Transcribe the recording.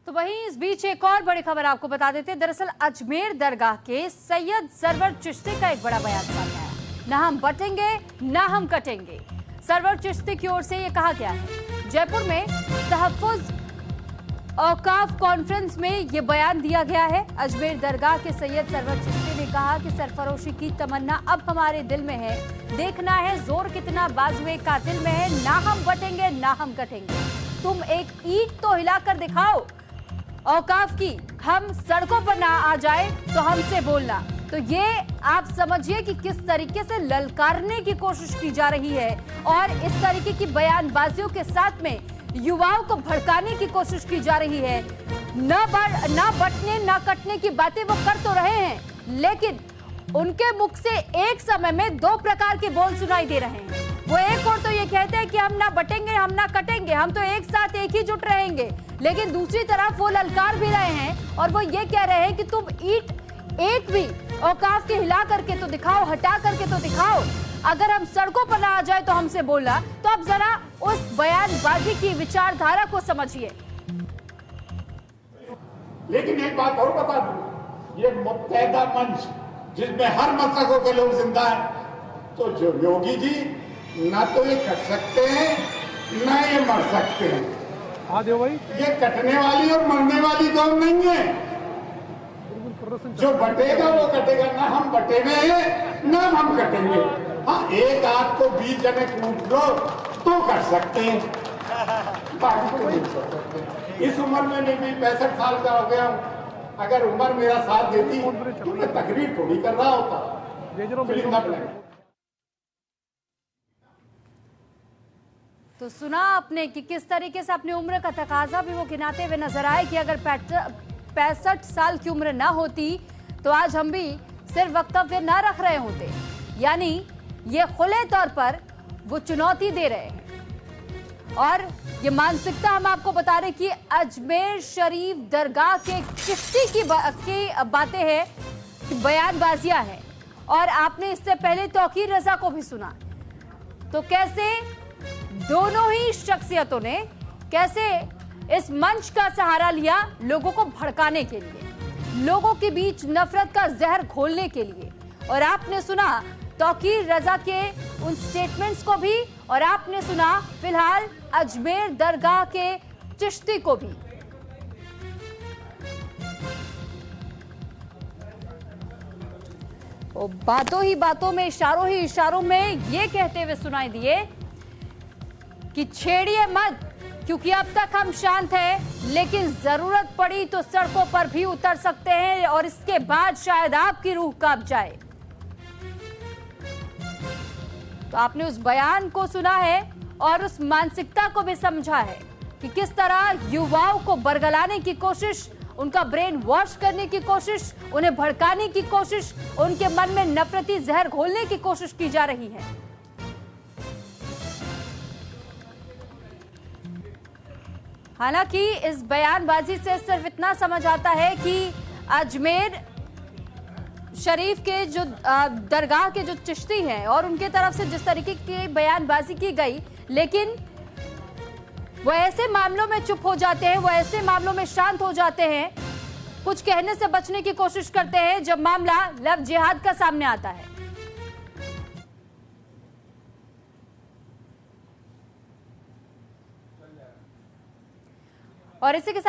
तो वहीं इस बीच एक और बड़ी खबर आपको बता देते हैं। दरअसल अजमेर दरगाह के सैयद सरवर चिश्ती का एक बड़ा बयान सामने आया। ना हम बटेंगे ना हम कटेंगे, सरवर चिश्ती की ओर से ये कहा गया है। जयपुर में तहफ्फुज औकाफ कॉन्फ्रेंस में ये बयान दिया गया है। अजमेर दरगाह के सैयद सरवर चिश्ती ने कहा कि सरफरोशी की तमन्ना अब हमारे दिल में है, देखना है जोर कितना बाजुए कातिल में है। ना हम बटेंगे ना हम कटेंगे, तुम एक ईंट तो हिलाकर दिखाओ औकाफ की, हम सड़कों पर ना आ जाए तो हमसे बोलना। तो ये आप समझिए कि किस तरीके से ललकारने की कोशिश की जा रही है और इस तरीके की बयानबाजियों के साथ में युवाओं को भड़काने की कोशिश की जा रही है। ना बटने ना कटने की बातें वो कर तो रहे हैं, लेकिन उनके मुख से एक समय में दो प्रकार के बोल सुनाई दे रहे हैं। वो एक और तो ये कहते हैं कि हम ना बटेंगे हम ना कटेंगे, हम तो एक साथ एक ही जुट रहेंगे, लेकिन दूसरी तरफ वो ललकार भी रहे हैं और वो ये कह रहे हैं कि तुम ईंट एक भी औकाफ के हिला करके तो दिखाओ, हटा करके तो दिखाओ, अगर हम सड़कों पर ना आ जाए तो हमसे बोलना। तो अब जरा उस बयानबाजी की विचारधारा को समझिए। लेकिन एक बात और बता दूं, ये मुत्तहदा मंच जिसमें हर मसलकों के लोग जिंदा हैं, तो जो योगी जी ना तो ये कट सकते हैं ना ये मर सकते हैं। भाई ये कटने वाली और मरने वाली कौन नहीं है। जो बटेगा वो कटेगा, ना हम बटे में हैं ना हम कटेंगे। हाँ, एक आध को 20 जने कूट लो तो कर सकते हैं, बाकी तो नहीं कर सकते। इस उम्र में भी 65 साल का हो गया हूँ, अगर उम्र मेरा साथ देती तो मैं तकरीर थोड़ी कर रहा होता। तो सुना आपने कि किस तरीके से अपनी उम्र का तकाजा भी वो गिनाते हुए नजर आए कि अगर 65 साल की उम्र ना होती तो आज हम भी सिर्फ वक्तव्य ना रख रहे होते। यानी ये खुले तौर पर वो चुनौती दे रहे हैं और ये मानसिकता हम आपको बता रहे कि अजमेर शरीफ दरगाह के चिश्ती की बातें हैं, बयानबाजियां हैं। और आपने इससे पहले तौकीर रजा को भी सुना। तो कैसे दोनों ही शख्सियतों ने कैसे इस मंच का सहारा लिया लोगों को भड़काने के लिए, लोगों के बीच नफरत का जहर घोलने के लिए। और आपने सुना तौकीर रजा के उन स्टेटमेंट्स को भी, और आपने सुना फिलहाल अजमेर दरगाह के चिश्ती को भी। बातों ही बातों में, इशारों ही इशारों में ये कहते हुए सुनाई दिए कि छेड़िए मत, क्योंकि अब तक हम शांत हैं, लेकिन जरूरत पड़ी तो सड़कों पर भी उतर सकते हैं और इसके बाद शायद आपकी रूह कांप जाए। तो आपने उस बयान को सुना है और उस मानसिकता को भी समझा है कि किस तरह युवाओं को बरगलाने की कोशिश, उनका ब्रेन वॉश करने की कोशिश, उन्हें भड़काने की कोशिश, उनके मन में नफरती जहर घोलने की कोशिश की जा रही है। हालांकि इस बयानबाजी से सिर्फ इतना समझ आता है कि अजमेर शरीफ के जो दरगाह के जो चिश्ती हैं और उनके तरफ से जिस तरीके की बयानबाजी की गई, लेकिन वो ऐसे मामलों में चुप हो जाते हैं, वो ऐसे मामलों में शांत हो जाते हैं, कुछ कहने से बचने की कोशिश करते हैं जब मामला लव जिहाद का सामने आता है। और इसी के साथ